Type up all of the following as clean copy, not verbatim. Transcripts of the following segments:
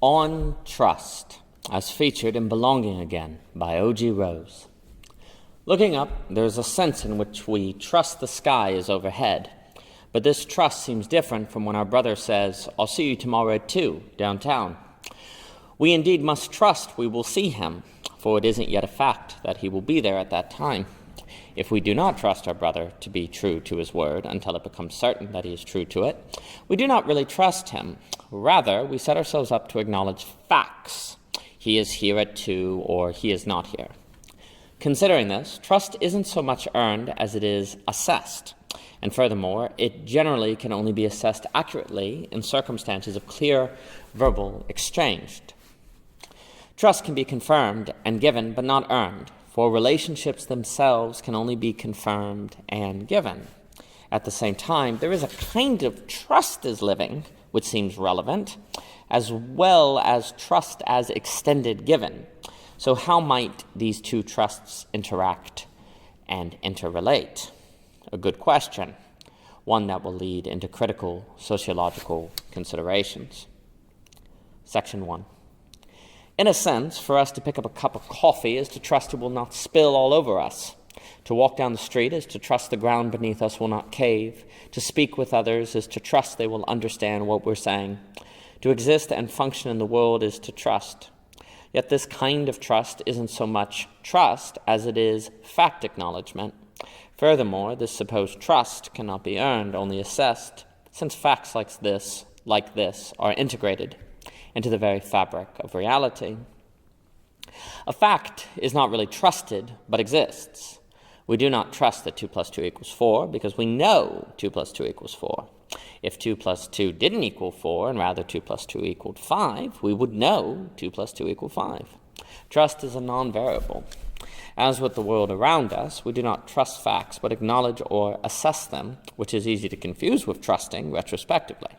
On Trust, as featured in Belonging Again by O.G. Rose. Looking up, there is a sense in which we trust the sky is overhead, but this trust seems different from when our brother says, "I'll see you tomorrow at 2, downtown." We indeed must trust we will see him, for it isn't yet a fact that he will be there at that time. If we do not trust our brother to be true to his word until it becomes certain that he is true to it, we do not really trust him. Rather, we set ourselves up to acknowledge facts. He is here at 2, or he is not here. Considering this, trust isn't so much earned as it is assessed. And furthermore, it generally can only be assessed accurately in circumstances of clear verbal exchange. Trust can be confirmed and given, but not earned, for relationships themselves can only be confirmed and given. At the same time, there is a kind of trust as living, which seems relevant, as well as trust as extended given. So how might these two trusts interact and interrelate? A good question, one that will lead into critical sociological considerations. Section 1. In a sense, for us to pick up a cup of coffee is to trust it will not spill all over us. To walk down the street is to trust the ground beneath us will not cave. To speak with others is to trust they will understand what we're saying. To exist and function in the world is to trust. Yet this kind of trust isn't so much trust as it is fact acknowledgement. Furthermore, this supposed trust cannot be earned, only assessed, since facts like this are integrated into the very fabric of reality. A fact is not really trusted, but exists. We do not trust that 2 plus 2 equals 4 because we know 2 plus 2 equals 4. If 2 plus 2 didn't equal 4 and rather 2 plus 2 equaled 5, we would know 2 plus 2 equals 5. Trust is a non-variable. As with the world around us, we do not trust facts but acknowledge or assess them, which is easy to confuse with trusting retrospectively.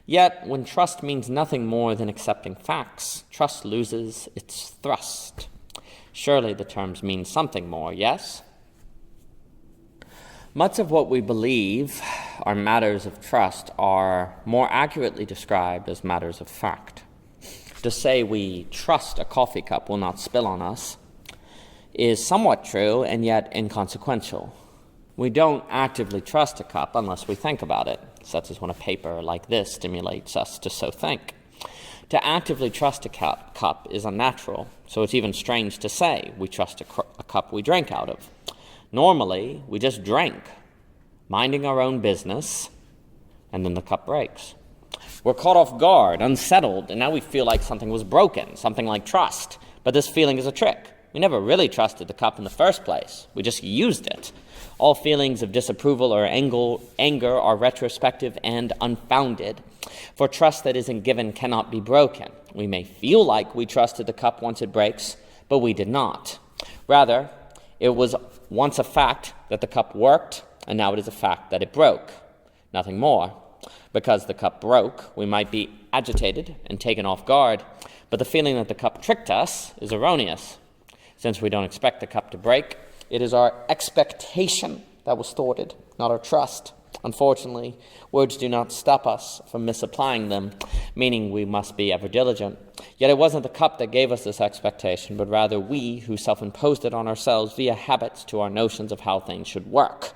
Yet, when trust means nothing more than accepting facts, trust loses its thrust. Surely the terms mean something more, yes? Much of what we believe are matters of trust are more accurately described as matters of fact. To say we trust a coffee cup will not spill on us is somewhat true and yet inconsequential. We don't actively trust a cup unless we think about it, such as when a paper like this stimulates us to so think. To actively trust a cup is unnatural, so it's even strange to say we trust a cup we drink out of. Normally, we just drink, minding our own business, and then the cup breaks. We're caught off guard, unsettled, and now we feel like something was broken, something like trust. But this feeling is a trick. We never really trusted the cup in the first place. We just used it. All feelings of disapproval or anger are retrospective and unfounded, for trust that isn't given cannot be broken. We may feel like we trusted the cup once it breaks, but we did not. Rather, it was once a fact that the cup worked, and now it is a fact that it broke. Nothing more. Because the cup broke, we might be agitated and taken off guard, but the feeling that the cup tricked us is erroneous. Since we don't expect the cup to break, it is our expectation that was thwarted, not our trust. Unfortunately, words do not stop us from misapplying them, meaning we must be ever diligent. Yet it wasn't the cup that gave us this expectation, but rather we who self-imposed it on ourselves via habits to our notions of how things should work.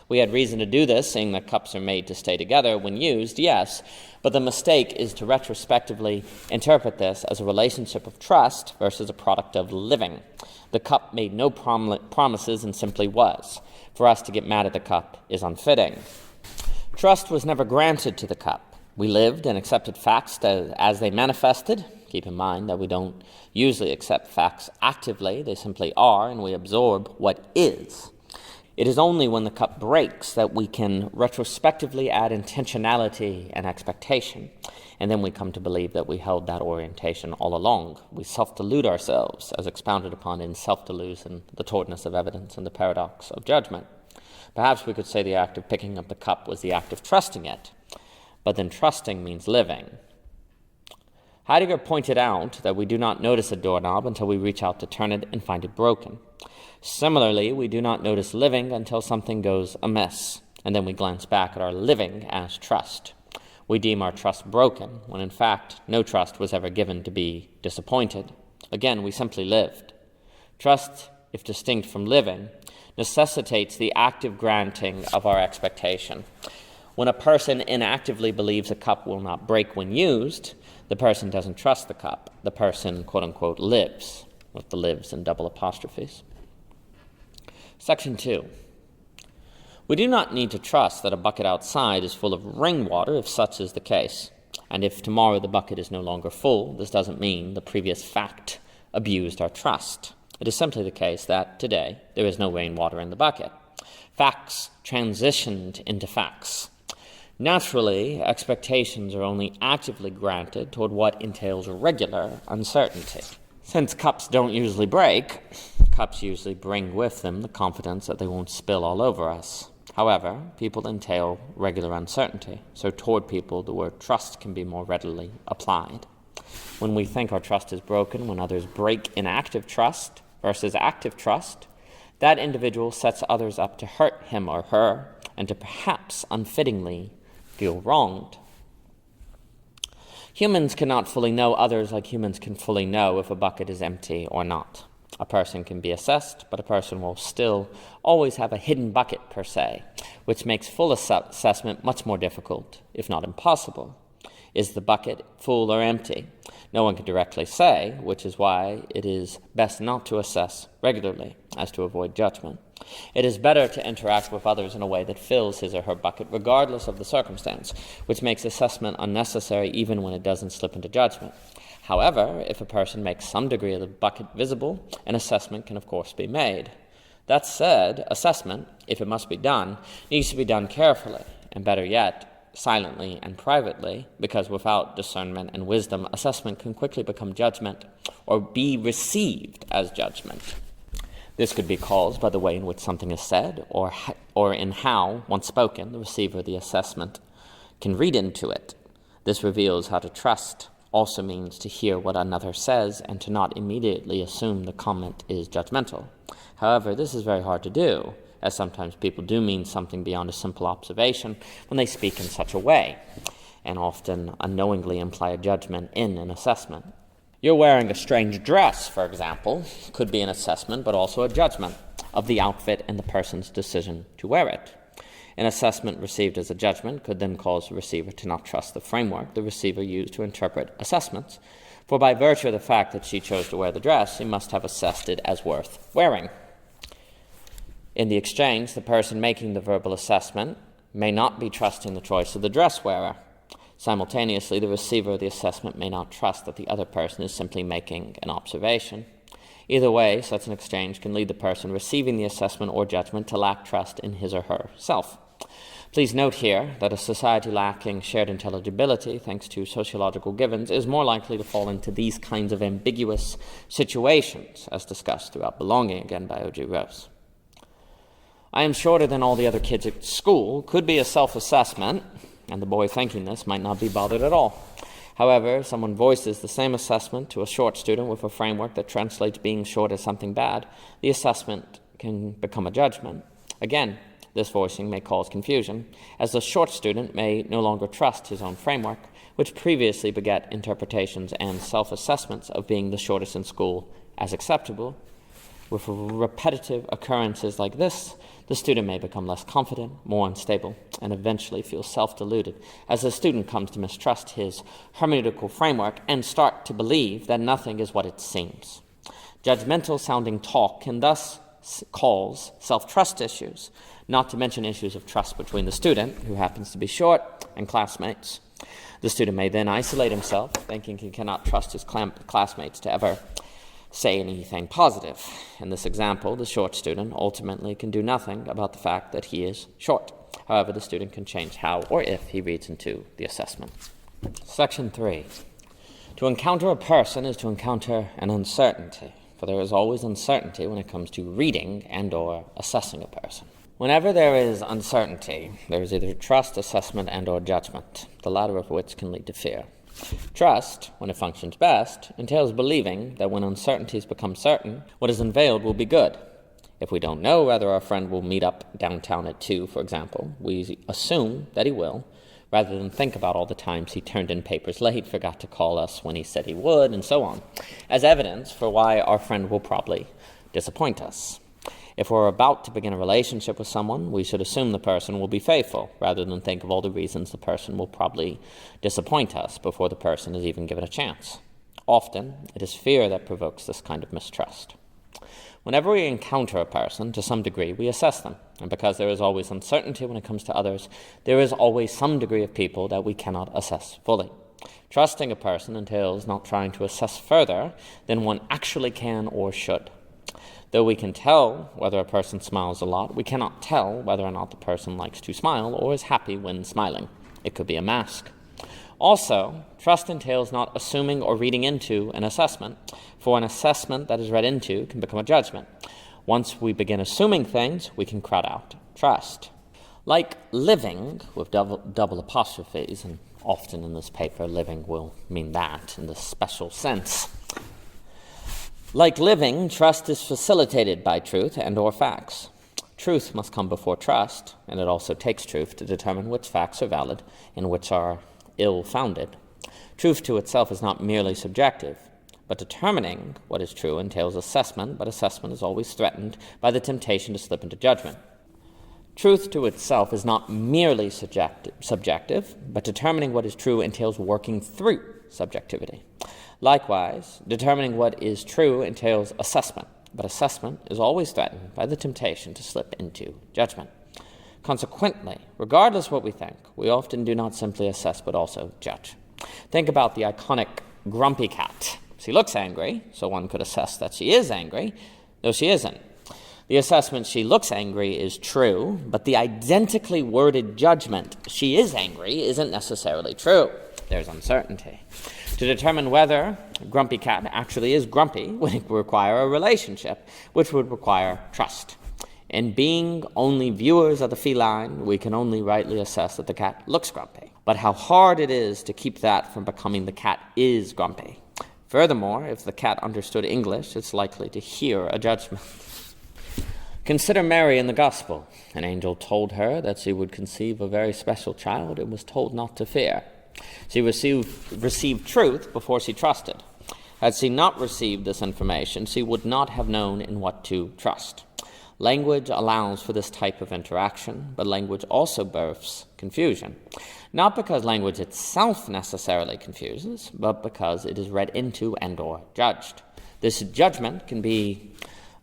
We had reason to do this, seeing that cups are made to stay together when used, yes, but the mistake is to retrospectively interpret this as a relationship of trust versus a product of living. The cup made no promises and simply was. For us to get mad at the cup is unfitting. Trust was never granted to the cup. We lived and accepted facts as they manifested. Keep in mind that we don't usually accept facts actively. They simply are, and we absorb what is. It is only when the cup breaks that we can retrospectively add intentionality and expectation, and then we come to believe that we held that orientation all along. We self-delude ourselves, as expounded upon in Self-Delusion, the Tortness of Evidence, and the Paradox of Judgment. Perhaps we could say the act of picking up the cup was the act of trusting it, but then trusting means living. Heidegger pointed out that we do not notice a doorknob until we reach out to turn it and find it broken. Similarly, we do not notice living until something goes amiss, and then we glance back at our living as trust. We deem our trust broken, when in fact no trust was ever given to be disappointed. Again, we simply lived. Trust, if distinct from living, necessitates the active granting of our expectation. When a person inactively believes a cup will not break when used, the person doesn't trust the cup. The person, quote-unquote, lives, with the lives in double apostrophes. Section 2. We do not need to trust that a bucket outside is full of rainwater if such is the case. And if tomorrow the bucket is no longer full, this doesn't mean the previous fact abused our trust. It is simply the case that today there is no rainwater in the bucket. Facts transitioned into facts. Naturally, expectations are only actively granted toward what entails regular uncertainty. Since cups don't usually break, cups usually bring with them the confidence that they won't spill all over us. However, people entail regular uncertainty, so toward people the word trust can be more readily applied. When we think our trust is broken, when others break inactive trust versus active trust, that individual sets others up to hurt him or her and to perhaps unfittingly feel wronged. Humans cannot fully know others like humans can fully know if a bucket is empty or not. A person can be assessed, but a person will still always have a hidden bucket per se, which makes full assessment much more difficult, if not impossible. Is the bucket full or empty? No one can directly say, which is why it is best not to assess regularly, as to avoid judgment. It is better to interact with others in a way that fills his or her bucket, regardless of the circumstance, which makes assessment unnecessary even when it doesn't slip into judgment. However, if a person makes some degree of the bucket visible, an assessment can of course be made. That said, assessment, if it must be done, needs to be done carefully, and better yet, silently and privately, because without discernment and wisdom, assessment can quickly become judgment or be received as judgment. This could be caused by the way in which something is said or in how, once spoken, the receiver of the assessment can read into it. This reveals how to trust also means to hear what another says and to not immediately assume the comment is judgmental. However, this is very hard to do, as sometimes people do mean something beyond a simple observation when they speak in such a way, and often unknowingly imply a judgment in an assessment. You're wearing a strange dress, for example, could be an assessment, but also a judgment of the outfit and the person's decision to wear it. An assessment received as a judgment could then cause the receiver to not trust the framework the receiver used to interpret assessments, for by virtue of the fact that she chose to wear the dress, he must have assessed it as worth wearing. In the exchange, the person making the verbal assessment may not be trusting the choice of the dress wearer. Simultaneously, the receiver of the assessment may not trust that the other person is simply making an observation. Either way, such an exchange can lead the person receiving the assessment or judgment to lack trust in his or herself. Please note here that a society lacking shared intelligibility, thanks to sociological givens, is more likely to fall into these kinds of ambiguous situations, as discussed throughout Belonging, again by O.G. Rose. I am shorter than all the other kids at school could be a self-assessment, and the boy thinking this might not be bothered at all. However, if someone voices the same assessment to a short student with a framework that translates being short as something bad, the assessment can become a judgment. Again, this voicing may cause confusion, as the short student may no longer trust his own framework, which previously begat interpretations and self-assessments of being the shortest in school as acceptable. With repetitive occurrences like this, the student may become less confident, more unstable, and eventually feel self-deluded, as the student comes to mistrust his hermeneutical framework and start to believe that nothing is what it seems. Judgmental-sounding talk can thus cause self-trust issues, not to mention issues of trust between the student, who happens to be short, and classmates. The student may then isolate himself, thinking he cannot trust his classmates to ever say anything positive. In this example, the short student ultimately can do nothing about the fact that he is short. However, the student can change how or if he reads into the assessment. Section 3. To encounter a person is to encounter an uncertainty, for there is always uncertainty when it comes to reading and or assessing a person. Whenever there is uncertainty, there is either trust, assessment, and or judgment, the latter of which can lead to fear. Trust, when it functions best, entails believing that when uncertainties become certain, what is unveiled will be good. If we don't know whether our friend will meet up downtown at 2, for example, we assume that he will, rather than think about all the times he turned in papers late, forgot to call us when he said he would, and so on, as evidence for why our friend will probably disappoint us. If we're about to begin a relationship with someone, we should assume the person will be faithful, rather than think of all the reasons the person will probably disappoint us before the person is even given a chance. Often, it is fear that provokes this kind of mistrust. Whenever we encounter a person, to some degree, we assess them. And because there is always uncertainty when it comes to others, there is always some degree of people that we cannot assess fully. Trusting a person entails not trying to assess further than one actually can or should. Though we can tell whether a person smiles a lot, we cannot tell whether or not the person likes to smile or is happy when smiling. It could be a mask. Also, trust entails not assuming or reading into an assessment, for an assessment that is read into can become a judgment. Once we begin assuming things, we can crowd out trust. Like living, with double apostrophes, and often in this paper, living will mean that in this special sense. Like living, trust is facilitated by truth and or facts. Truth must come before trust, and it also takes truth to determine which facts are valid and which are ill-founded. Truth to itself is not merely subjective, but determining what is true entails assessment, but assessment is always threatened by the temptation to slip into judgment. Truth to itself is not merely subjective, but determining what is true entails working through subjectivity. Likewise, determining what is true entails assessment, but assessment is always threatened by the temptation to slip into judgment. Consequently, regardless what we think, we often do not simply assess but also judge. Think about the iconic grumpy cat. She looks angry, so one could assess that she is angry, though she isn't. The assessment she looks angry is true, but the identically worded judgment she is angry isn't necessarily true. There's uncertainty. To determine whether a grumpy cat actually is grumpy would require a relationship, which would require trust. In being only viewers of the feline, we can only rightly assess that the cat looks grumpy. But how hard it is to keep that from becoming the cat is grumpy. Furthermore, if the cat understood English, it's likely to hear a judgment. Consider Mary in the Gospel. An angel told her that she would conceive a very special child and was told not to fear. She received truth before she trusted. Had she not received this information, she would not have known in what to trust. Language allows for this type of interaction, but language also births confusion. Not because language itself necessarily confuses, but because it is read into and or judged. This judgment can be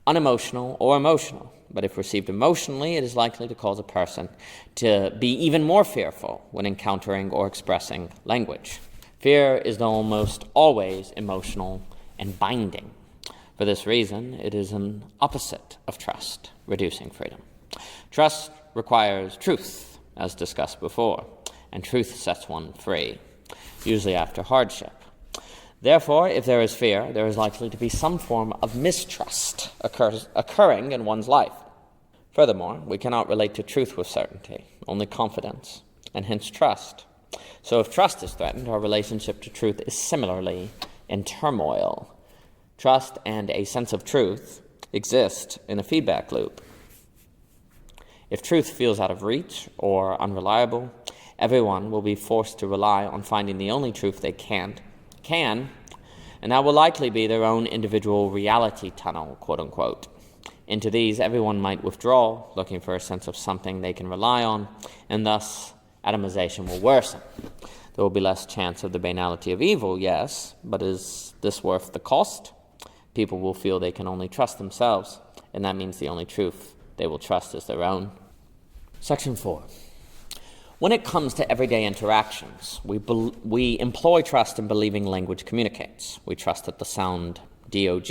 unemotional or emotional, but if received emotionally, it is likely to cause a person to be even more fearful when encountering or expressing language. Fear is almost always emotional and binding. For this reason, it is an opposite of trust, reducing freedom. Trust requires truth, as discussed before, and truth sets one free, usually after hardship. Therefore, if there is fear, there is likely to be some form of mistrust occurring in one's life. Furthermore, we cannot relate to truth with certainty, only confidence, and hence trust. So if trust is threatened, our relationship to truth is similarly in turmoil. Trust and a sense of truth exist in a feedback loop. If truth feels out of reach or unreliable, everyone will be forced to rely on finding the only truth they can, and that will likely be their own individual reality tunnel, quote-unquote. Into these, everyone might withdraw, looking for a sense of something they can rely on, and thus atomization will worsen. There will be less chance of the banality of evil, yes, but is this worth the cost? People will feel they can only trust themselves, and that means the only truth they will trust is their own. Section 4. When it comes to everyday interactions, we employ trust in believing language communicates. We trust that the sound dog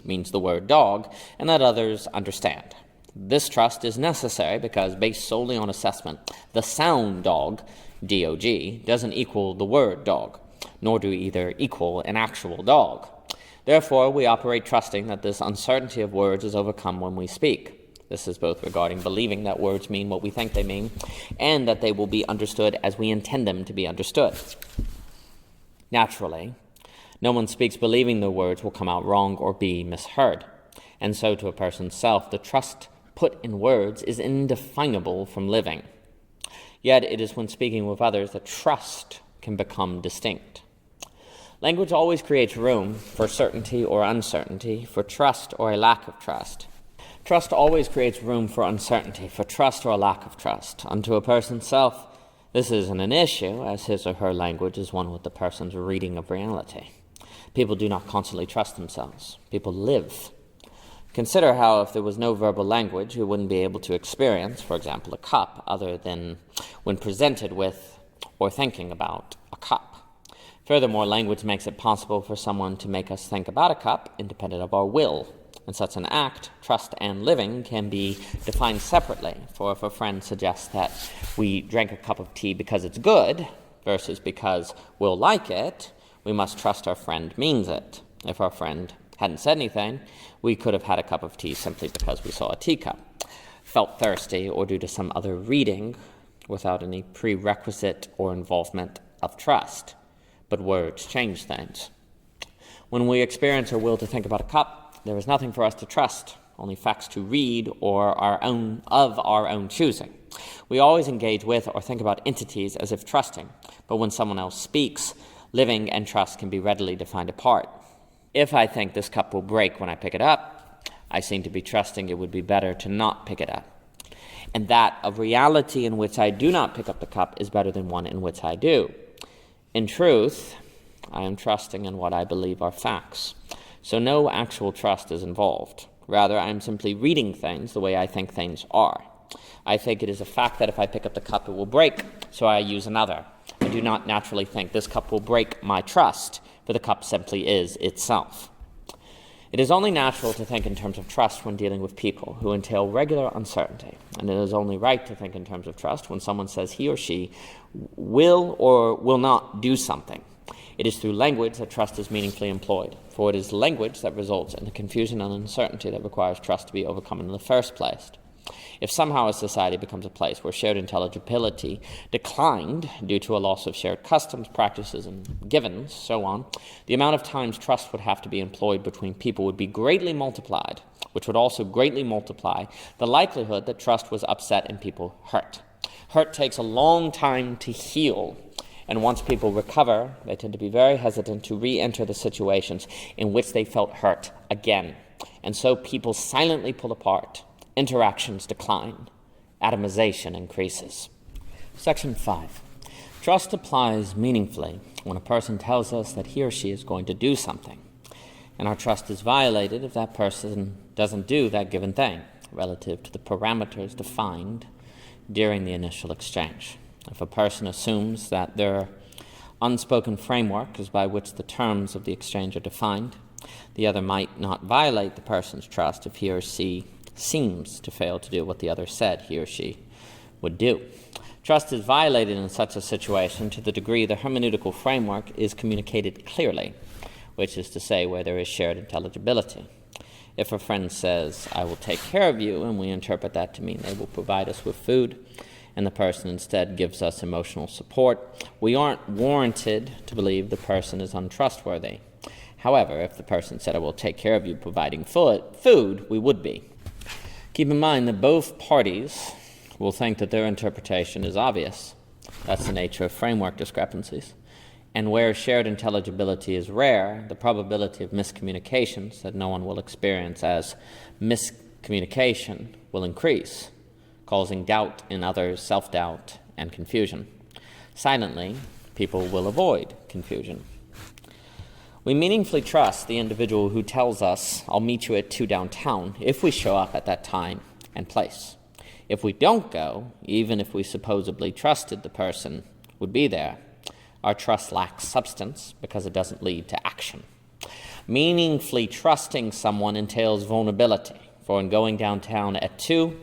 means the word dog, and that others understand. This trust is necessary because, based solely on assessment, the sound dog doesn't equal the word dog, nor do either equal an actual dog. Therefore, we operate trusting that this uncertainty of words is overcome when we speak. This is both regarding believing that words mean what we think they mean, and that they will be understood as we intend them to be understood. Naturally, no one speaks believing the words will come out wrong or be misheard, and so to a person's self, the trust put in words is indefinable from living. Yet it is when speaking with others that trust can become distinct. Language always creates room for certainty or uncertainty, for trust or a lack of trust. Trust always creates room for uncertainty, for trust or a lack of trust. Unto a person's self, this isn't an issue, as his or her language is one with the person's reading of reality. People do not constantly trust themselves. People live. Consider how if there was no verbal language, we wouldn't be able to experience, for example, a cup, other than when presented with or thinking about a cup. Furthermore, language makes it possible for someone to make us think about a cup independent of our will. In such an act, trust and living can be defined separately. For if a friend suggests that we drank a cup of tea because it's good versus because we'll like it, we must trust our friend means it. If our friend hadn't said anything, we could have had a cup of tea simply because we saw a teacup, felt thirsty, or due to some other reading without any prerequisite or involvement of trust. But words change things. When we experience our will to think about a cup, there is nothing for us to trust, only facts to read or our own choosing. We always engage with or think about entities as if trusting, but when someone else speaks, living and trust can be readily defined apart. If I think this cup will break when I pick it up, I seem to be trusting it would be better to not pick it up. And that of reality in which I do not pick up the cup is better than one in which I do. In truth, I am trusting in what I believe are facts. So no actual trust is involved. Rather, I am simply reading things the way I think things are. I think it is a fact that if I pick up the cup, it will break, so I use another. I do not naturally think this cup will break my trust, for the cup simply is itself. It is only natural to think in terms of trust when dealing with people who entail regular uncertainty, and it is only right to think in terms of trust when someone says he or she will or will not do something. It is through language that trust is meaningfully employed, for it is language that results in the confusion and uncertainty that requires trust to be overcome in the first place. If somehow a society becomes a place where shared intelligibility declined due to a loss of shared customs, practices, and givens, so on, the amount of times trust would have to be employed between people would be greatly multiplied, which would also greatly multiply the likelihood that trust was upset and people hurt. Hurt takes a long time to heal, and once people recover, they tend to be very hesitant to re-enter the situations in which they felt hurt again. And so people silently pull apart. Interactions decline. Atomization increases. Section 5. Trust applies meaningfully when a person tells us that he or she is going to do something, and our trust is violated if that person doesn't do that given thing, relative to the parameters defined during the initial exchange. If a person assumes that their unspoken framework is by which the terms of the exchange are defined, the other might not violate the person's trust if he or she seems to fail to do what the other said he or she would do. Trust is violated in such a situation to the degree the hermeneutical framework is communicated clearly, which is to say where there is shared intelligibility. If a friend says, "I will take care of you," and we interpret that to mean they will provide us with food, and the person instead gives us emotional support, we aren't warranted to believe the person is untrustworthy. However, if the person said, "I will take care of you," providing food, we would be. Keep in mind that both parties will think that their interpretation is obvious. That's the nature of framework discrepancies. And where shared intelligibility is rare, the probability of miscommunications that no one will experience as miscommunication will increase, causing doubt in others, self-doubt, and confusion. Silently, people will avoid confusion. We meaningfully trust the individual who tells us, "I'll meet you at 2 downtown," if we show up at that time and place. If we don't go, even if we supposedly trusted the person would be there, our trust lacks substance because it doesn't lead to action. Meaningfully trusting someone entails vulnerability, for in going downtown at 2,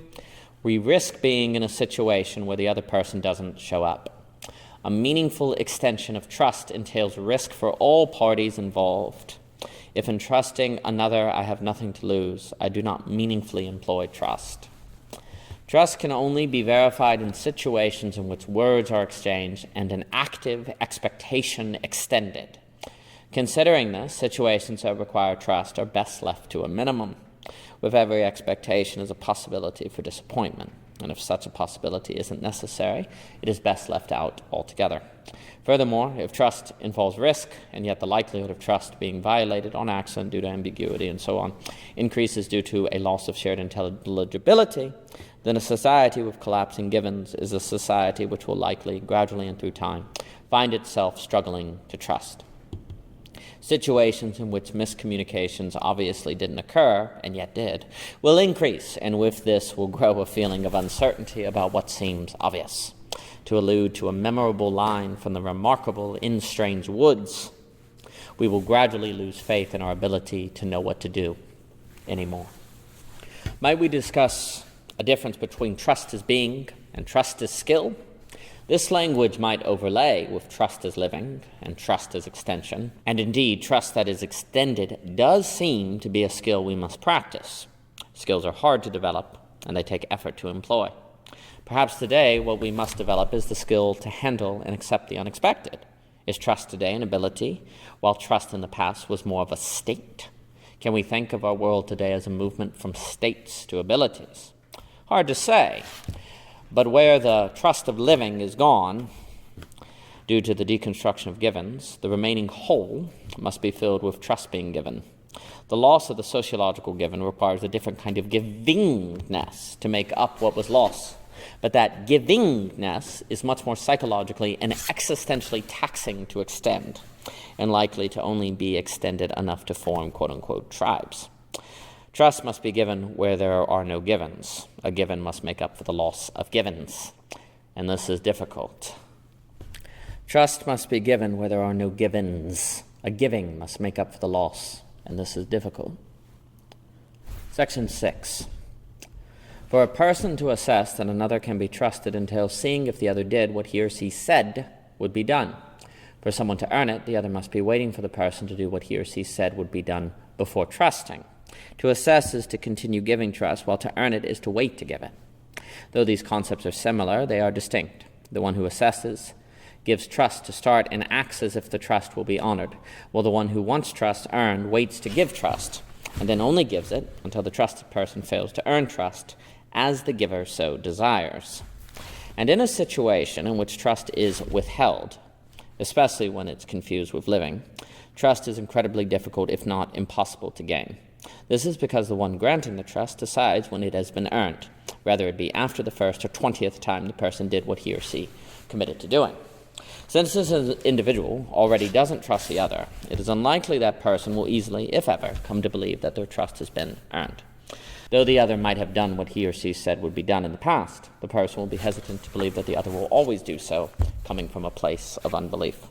we risk being in a situation where the other person doesn't show up. A meaningful extension of trust entails risk for all parties involved. If in trusting another I have nothing to lose, I do not meaningfully employ trust. Trust can only be verified in situations in which words are exchanged and an active expectation extended. Considering this, situations that require trust are best left to a minimum. With every expectation is a possibility for disappointment. and if such a possibility isn't necessary, it is best left out altogether. Furthermore, if trust involves risk, and yet the likelihood of trust being violated on accident due to ambiguity and so on increases due to a loss of shared intelligibility, then a society with collapsing givens is a society which will likely, gradually and through time, find itself struggling to trust. Situations in which miscommunications obviously didn't occur, and yet did, will increase, and with this will grow a feeling of uncertainty about what seems obvious. To allude to a memorable line from the remarkable In Strange Woods, we will gradually lose faith in our ability to know what to do anymore. Might we discuss a difference between trust as being and trust as skill? This language might overlay with trust as living and trust as extension, and indeed trust that is extended does seem to be a skill we must practice. Skills are hard to develop, and they take effort to employ. Perhaps today what we must develop is the skill to handle and accept the unexpected. Is trust today an ability, while trust in the past was more of a state? Can we think of our world today as a movement from states to abilities? Hard to say. But where the trust of living is gone, due to the deconstruction of givens, the remaining hole must be filled with trust being given. The loss of the sociological given requires a different kind of givingness to make up what was lost. But that givingness is much more psychologically and existentially taxing to extend, and likely to only be extended enough to form quote-unquote tribes. Trust must be given where there are no givens. A given must make up for the loss of givens, and this is difficult. Trust must be given where there are no givens. A giving must make up for the loss, and this is difficult. Section 6. For a person to assess that another can be trusted entails seeing if the other did what he or she said would be done. For someone to earn it, the other must be waiting for the person to do what he or she said would be done before trusting. To assess is to continue giving trust, while to earn it is to wait to give it. Though these concepts are similar, they are distinct. The one who assesses gives trust to start and acts as if the trust will be honored, while the one who wants trust earned waits to give trust, and then only gives it until the trusted person fails to earn trust, as the giver so desires. And in a situation in which trust is withheld, especially when it's confused with living, trust is incredibly difficult, if not impossible, to gain. This is because the one granting the trust decides when it has been earned, whether it be after the first or 20th time the person did what he or she committed to doing. Since this individual already doesn't trust the other, it is unlikely that person will easily, if ever, come to believe that their trust has been earned. Though the other might have done what he or she said would be done in the past, the person will be hesitant to believe that the other will always do so, coming from a place of unbelief.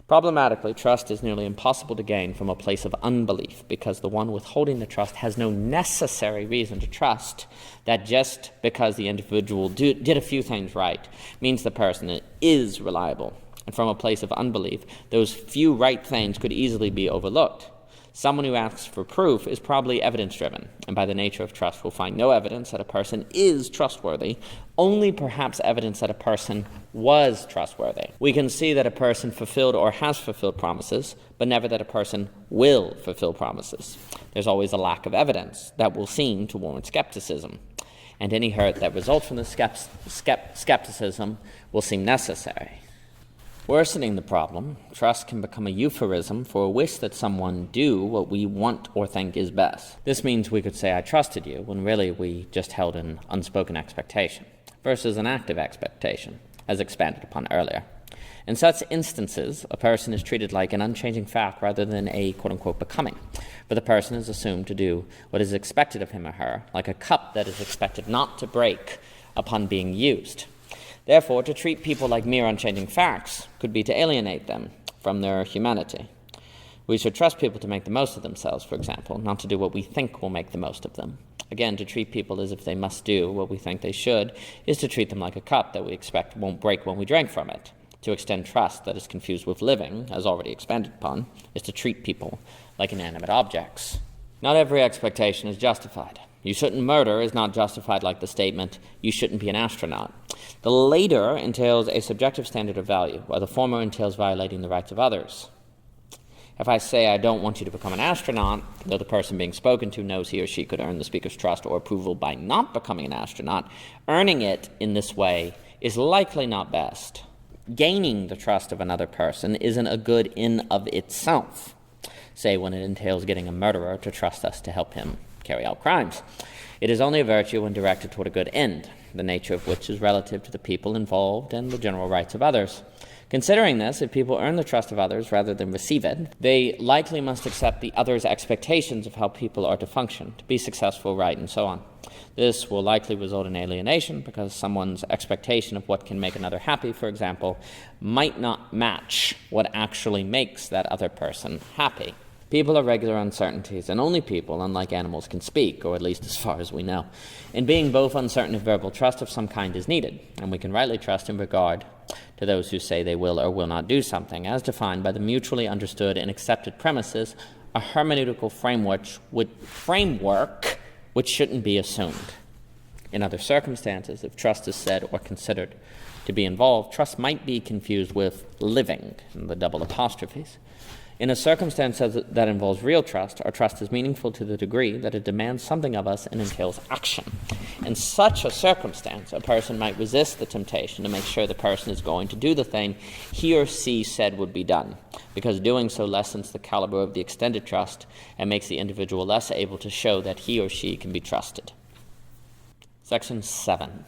Problematically, trust is nearly impossible to gain from a place of unbelief, because the one withholding the trust has no necessary reason to trust that just because the individual did a few things right means the person is reliable. And from a place of unbelief, those few right things could easily be overlooked. Someone who asks for proof is probably evidence-driven, and by the nature of trust will find no evidence that a person is trustworthy, only perhaps evidence that a person was trustworthy. We can see that a person fulfilled or has fulfilled promises, but never that a person will fulfill promises. There's always a lack of evidence that will seem to warrant skepticism, and any hurt that results from the skepticism will seem necessary. Worsening the problem, trust can become a euphemism for a wish that someone do what we want or think is best. This means we could say, "I trusted you," when really we just held an unspoken expectation, versus an active expectation, as expanded upon earlier. In such instances, a person is treated like an unchanging fact rather than a quote-unquote becoming, for the person is assumed to do what is expected of him or her, like a cup that is expected not to break upon being used. Therefore, to treat people like mere unchanging facts could be to alienate them from their humanity. We should trust people to make the most of themselves, for example, not to do what we think will make the most of them. Again, to treat people as if they must do what we think they should is to treat them like a cup that we expect won't break when we drink from it. To extend trust that is confused with living, as already expanded upon, is to treat people like inanimate objects. Not every expectation is justified. "You shouldn't murder" is not justified like the statement, "You shouldn't be an astronaut." The later entails a subjective standard of value, while the former entails violating the rights of others. If I say I don't want you to become an astronaut, though the person being spoken to knows he or she could earn the speaker's trust or approval by not becoming an astronaut, earning it in this way is likely not best. Gaining the trust of another person isn't a good in of itself, say when it entails getting a murderer to trust us to help him carry out crimes. It is only a virtue when directed toward a good end, the nature of which is relative to the people involved and the general rights of others. Considering this, if people earn the trust of others rather than receive it, they likely must accept the other's expectations of how people are to function, to be successful, right, and so on. This will likely result in alienation because someone's expectation of what can make another happy, for example, might not match what actually makes that other person happy. People are regular uncertainties, and only people, unlike animals, can speak, or at least as far as we know. In being both uncertain if verbal trust of some kind is needed, and we can rightly trust in regard to those who say they will or will not do something, as defined by the mutually understood and accepted premises, a hermeneutical framework which shouldn't be assumed. In other circumstances, if trust is said or considered to be involved, trust might be confused with living, in the double apostrophes. In a circumstance that involves real trust, our trust is meaningful to the degree that it demands something of us and entails action. In such a circumstance, a person might resist the temptation to make sure the person is going to do the thing he or she said would be done, because doing so lessens the caliber of the extended trust and makes the individual less able to show that he or she can be trusted. Section 7.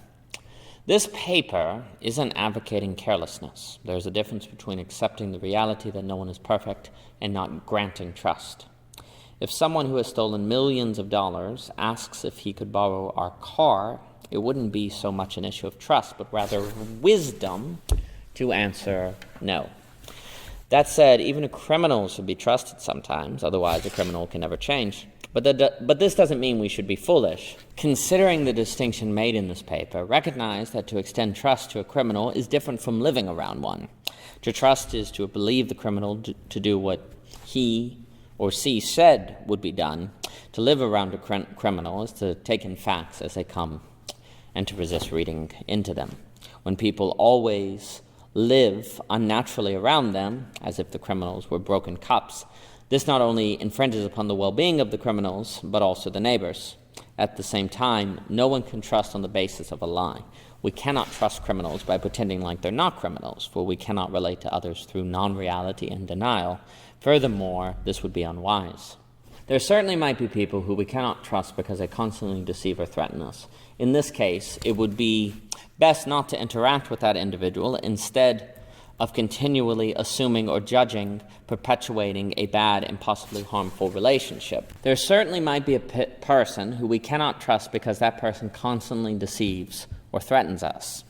This paper isn't advocating carelessness. There's a difference between accepting the reality that no one is perfect and not granting trust. If someone who has stolen millions of dollars asks if he could borrow our car, it wouldn't be so much an issue of trust, but rather wisdom to answer no. That said, even a criminal should be trusted sometimes, otherwise a criminal can never change. But this doesn't mean we should be foolish. Considering the distinction made in this paper, recognize that to extend trust to a criminal is different from living around one. To trust is to believe the criminal to do what he or she said would be done. To live around a criminal is to take in facts as they come and to resist reading into them. When people always live unnaturally around them, as if the criminals were broken cups, this not only infringes upon the well-being of the criminals, but also the neighbors. At the same time, no one can trust on the basis of a lie. We cannot trust criminals by pretending like they're not criminals, for we cannot relate to others through non-reality and denial. Furthermore, this would be unwise. There certainly might be people who we cannot trust because they constantly deceive or threaten us. In this case, it would be best not to interact with that individual, instead of continually assuming or judging, perpetuating a bad and possibly harmful relationship. There certainly might be a person who we cannot trust because that person constantly deceives or threatens us.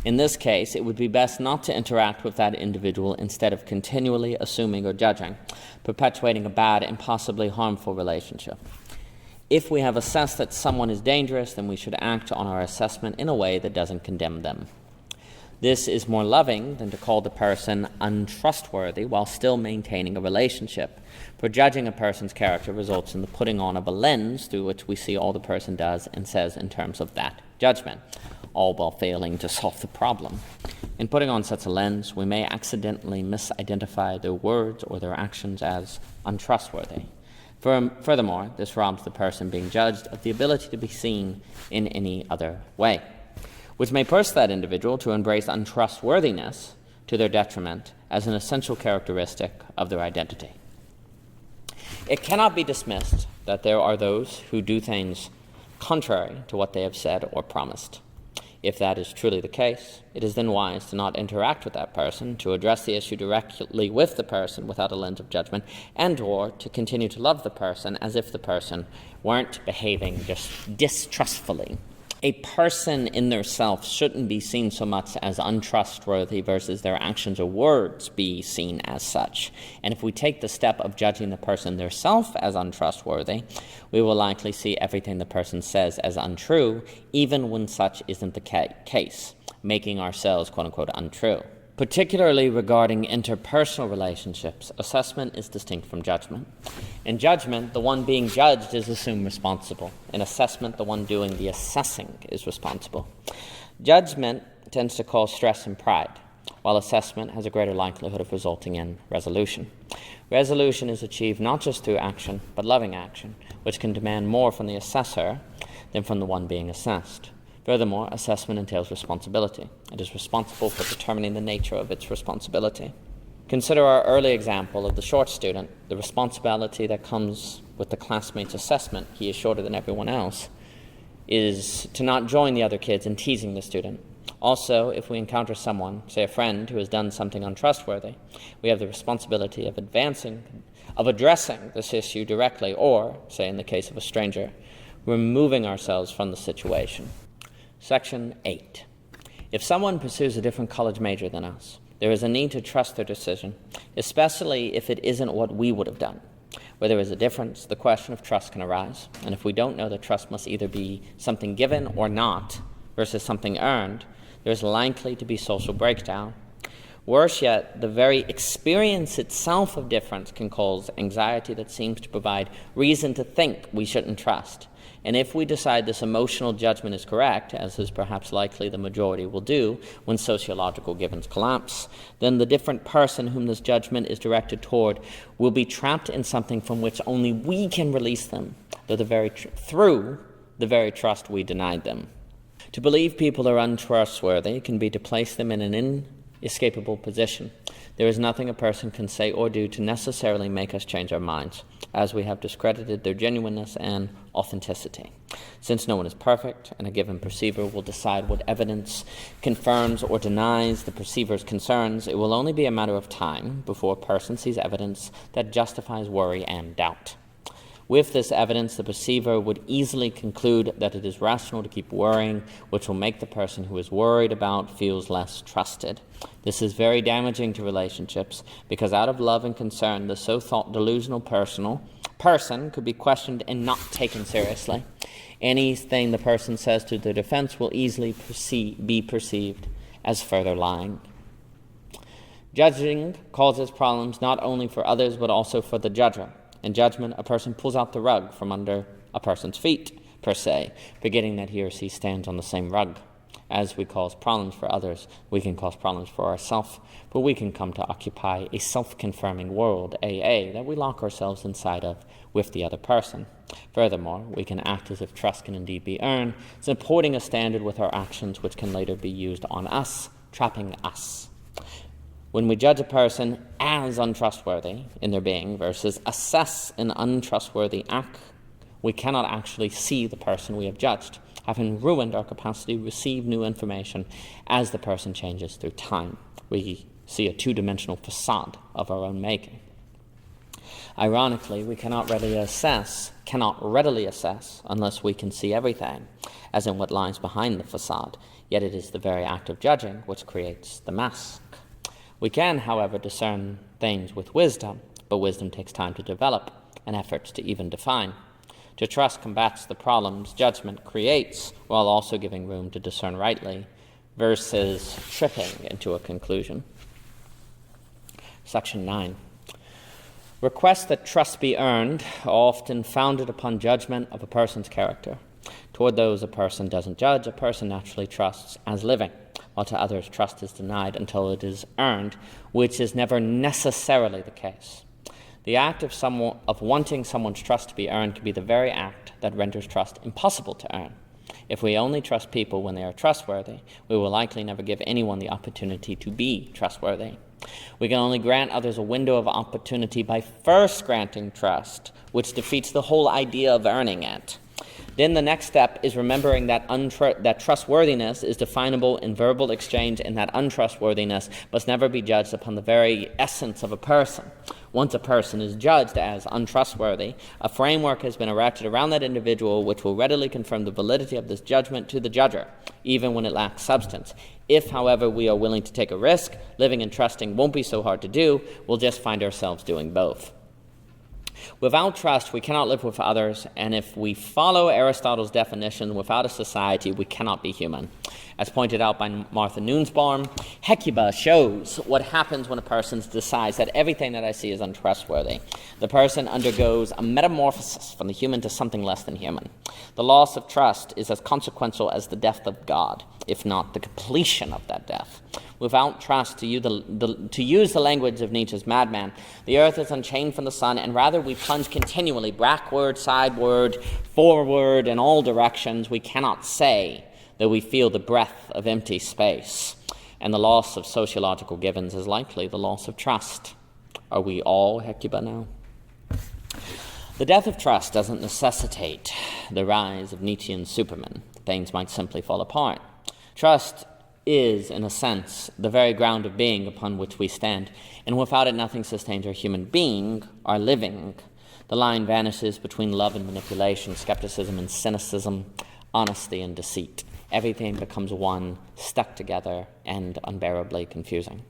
In this case, it would be best not to interact with that individual instead of continually assuming or judging, perpetuating a bad and possibly harmful relationship. If we have assessed that someone is dangerous, then we should act on our assessment in a way that doesn't condemn them. This is more loving than to call the person untrustworthy while still maintaining a relationship, for judging a person's character results in the putting on of a lens through which we see all the person does and says in terms of that judgment, all while failing to solve the problem. In putting on such a lens, we may accidentally misidentify their words or their actions as untrustworthy. Furthermore, this robs the person being judged of the ability to be seen in any other way, which may push that individual to embrace untrustworthiness to their detriment as an essential characteristic of their identity. It cannot be dismissed that there are those who do things contrary to what they have said or promised. If that is truly the case, it is then wise to not interact with that person, to address the issue directly with the person without a lens of judgment, and or to continue to love the person as if the person weren't behaving just distrustfully. A person in their self shouldn't be seen so much as untrustworthy versus their actions or words be seen as such. And if we take the step of judging the person their self as untrustworthy, we will likely see everything the person says as untrue, even when such isn't the case, making ourselves, quote-unquote, untrue. Particularly regarding interpersonal relationships, assessment is distinct from judgment. In judgment, the one being judged is assumed responsible. In assessment, the one doing the assessing is responsible. Judgment tends to cause stress and pride. while assessment has a greater likelihood of resulting in resolution. Resolution is achieved not just through action, but loving action, which can demand more from the assessor than from the one being assessed. Furthermore, assessment entails responsibility. It is responsible for determining the nature of its responsibility. Consider our early example of the short student. The responsibility that comes with the classmate's assessment, he is shorter than everyone else, is to not join the other kids in teasing the student. Also, if we encounter someone, say a friend, who has done something untrustworthy, we have the responsibility of addressing this issue directly, or, say in the case of a stranger, removing ourselves from the situation. Section 8. If someone pursues a different college major than us, there is a need to trust their decision, especially if it isn't what we would have done. Where there is a difference, the question of trust can arise, and if we don't know that trust must either be something given or not versus something earned, there is likely to be social breakdown. Worse yet, the very experience itself of difference can cause anxiety that seems to provide reason to think we shouldn't trust. And if we decide this emotional judgment is correct, as is perhaps likely the majority will do when sociological givens collapse, then the different person whom this judgment is directed toward will be trapped in something from which only we can release them, through the very trust we denied them. To believe people are untrustworthy can be to place them in an inescapable position. There is nothing a person can say or do to necessarily make us change our minds, as we have discredited their genuineness and authenticity. Since no one is perfect, and a given perceiver will decide what evidence confirms or denies the perceiver's concerns, it will only be a matter of time before a person sees evidence that justifies worry and doubt. With this evidence, the perceiver would easily conclude that it is rational to keep worrying, which will make the person who is worried about feels less trusted. This is very damaging to relationships, because out of love and concern, the so-thought delusional person could be questioned and not taken seriously. Anything the person says to their defense will easily be perceived as further lying. Judging causes problems not only for others but also for the judger. In judgment, a person pulls out the rug from under a person's feet, per se, forgetting that he or she stands on the same rug. As we cause problems for others, we can cause problems for ourselves, but we can come to occupy a self-confirming world, AA, that we lock ourselves inside of with the other person. Furthermore, we can act as if trust can indeed be earned, supporting a standard with our actions which can later be used on us, trapping us. When we judge a person as untrustworthy in their being versus assess an untrustworthy act, we cannot actually see the person we have judged, having ruined our capacity to receive new information as the person changes through time. We see a two-dimensional facade of our own making. Ironically, we cannot readily assess unless we can see everything, as in what lies behind the facade, yet it is the very act of judging which creates the mask. We can, however, discern things with wisdom, but wisdom takes time to develop and efforts to even define. To trust combats the problems judgment creates, while also giving room to discern rightly, versus tripping into a conclusion. Section 9. Requests that trust be earned are often founded upon judgment of a person's character. Toward those a person doesn't judge, a person naturally trusts as living, while to others trust is denied until it is earned, which is never necessarily the case. The act of wanting someone's trust to be earned can be the very act that renders trust impossible to earn. If we only trust people when they are trustworthy, we will likely never give anyone the opportunity to be trustworthy. We can only grant others a window of opportunity by first granting trust, which defeats the whole idea of earning it. Then the next step is remembering that that trustworthiness is definable in verbal exchange, and that untrustworthiness must never be judged upon the very essence of a person. Once a person is judged as untrustworthy, a framework has been erected around that individual which will readily confirm the validity of this judgment to the judger, even when it lacks substance. If, however, we are willing to take a risk, living and trusting won't be so hard to do. We'll just find ourselves doing both. Without trust, we cannot live with others, and if we follow Aristotle's definition, without a society, we cannot be human. As pointed out by Martha Nussbaum, Hecuba shows what happens when a person decides that everything that I see is untrustworthy. The person undergoes a metamorphosis from the human to something less than human. The loss of trust is as consequential as the death of God, if not the completion of that death. Without trust, to use the language of Nietzsche's madman, the earth is unchained from the sun, and rather we plunge continually backward, sideward, forward, in all directions. We cannot say that we feel the breath of empty space. And the loss of sociological givens is likely the loss of trust. Are we all Hecuba now? The death of trust doesn't necessitate the rise of Nietzschean supermen. Things might simply fall apart. Trust is, in a sense, the very ground of being upon which we stand, and without it nothing sustains our human being, our living. The line vanishes between love and manipulation, skepticism and cynicism, honesty and deceit. Everything becomes one, stuck together, and unbearably confusing.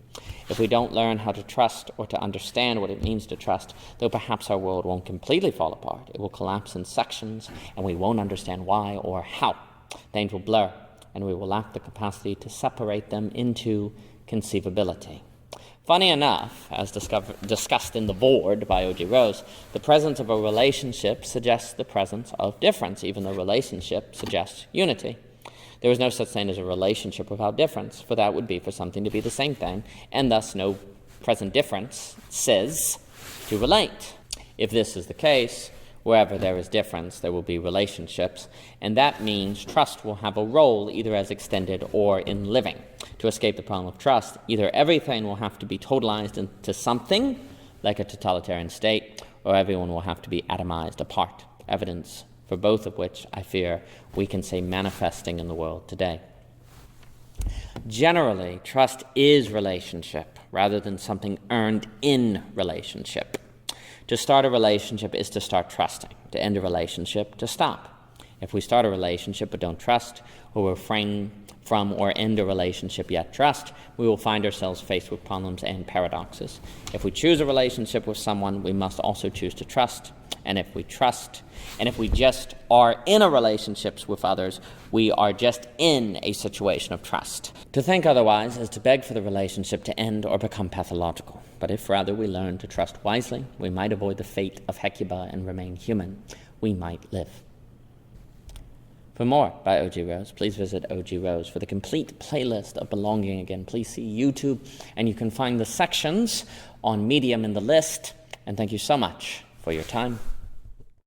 If we don't learn how to trust or to understand what it means to trust, though perhaps our world won't completely fall apart, it will collapse in sections, and we won't understand why or how. Things will blur, and we will lack the capacity to separate them into conceivability. Funny enough, as discussed in The Board by O.G. Rose, the presence of a relationship suggests the presence of difference, even though relationship suggests unity. There is no such thing as a relationship without difference, for that would be for something to be the same thing, and thus no present difference says to relate. If this is the case, wherever there is difference, there will be relationships, and that means trust will have a role either as extended or in living. To escape the problem of trust, either everything will have to be totalized into something, like a totalitarian state, or everyone will have to be atomized apart. Evidence for both of which, I fear, we can say manifesting in the world today. Generally, trust is relationship, rather than something earned in relationship. To start a relationship is to start trusting. To end a relationship, to stop. If we start a relationship but don't trust, or refrain from or end a relationship yet trust, we will find ourselves faced with problems and paradoxes. If we choose a relationship with someone, we must also choose to trust. And if we trust, and if we just are in a relationship with others, we are just in a situation of trust. To think otherwise is to beg for the relationship to end or become pathological. But if rather we learn to trust wisely, we might avoid the fate of Hecuba and remain human. We might live. For more by O.G. Rose, please visit O.G. Rose. For the complete playlist of Belonging Again, please see YouTube, and you can find the sections on Medium in the list. And thank you so much for your time.